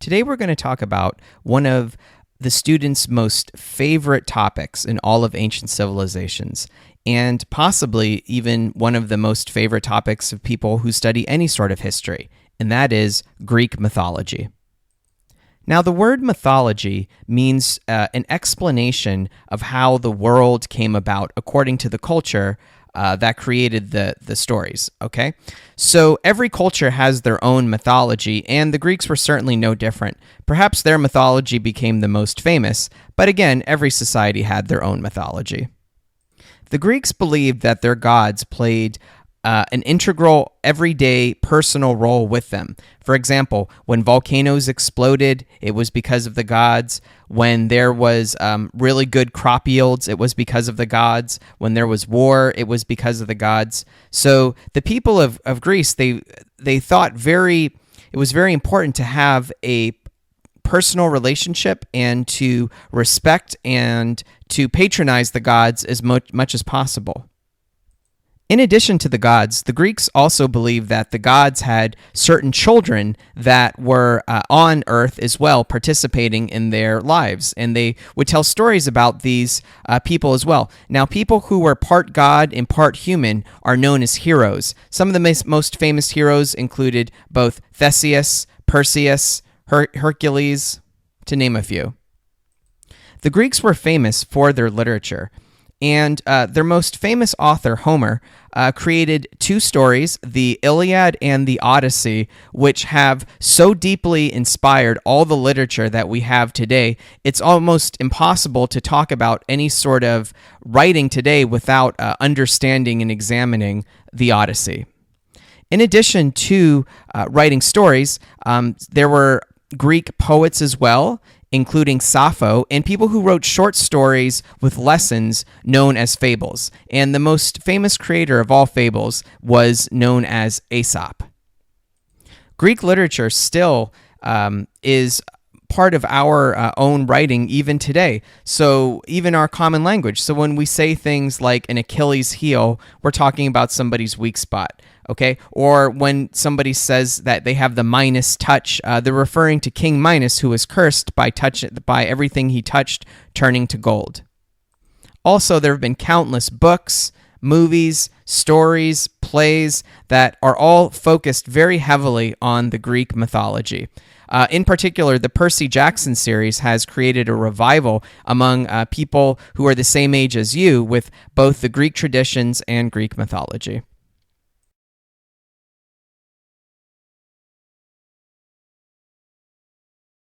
Today we're going to talk about one of the students' most favorite topics in all of ancient civilizations, and possibly even one of the most favorite topics of people who study any sort of history, and that is Greek mythology. Now, the word mythology means an explanation of how the world came about according to the culture that created the stories, okay? So every culture has their own mythology, and the Greeks were certainly no different. Perhaps their mythology became the most famous, but again, every society had their own mythology. The Greeks believed that their gods played an integral, everyday, personal role with them. For example, when volcanoes exploded, it was because of the gods. When there was really good crop yields, it was because of the gods. When there was war, it was because of the gods. So the people of Greece, they thought it was very important to have a personal relationship and to respect and to patronize the gods as much as possible. In addition to the gods, the Greeks also believed that the gods had certain children that were on Earth as well, participating in their lives, and they would tell stories about these people as well. Now, people who were part god and part human are known as heroes. Some of the most famous heroes included both Theseus, Perseus, Hercules, to name a few. The Greeks were famous for their literature, and their most famous author, Homer, created two stories, the Iliad and the Odyssey, which have so deeply inspired all the literature that we have today. It's almost impossible to talk about any sort of writing today without understanding and examining the Odyssey. In addition to writing stories, there were Greek poets as well, including Sappho, and people who wrote short stories with lessons known as fables. And the most famous creator of all fables was known as Aesop. Greek literature still is part of our own writing even today. So even our common language. So when we say things like an Achilles heel, we're talking about somebody's weak spot. Okay, or when somebody says that they have the Minos touch, they're referring to King Minos, who was cursed by everything he touched turning to gold. Also, there have been countless books, movies, stories, plays that are all focused very heavily on the Greek mythology. In particular, the Percy Jackson series has created a revival among people who are the same age as you with both the Greek traditions and Greek mythology.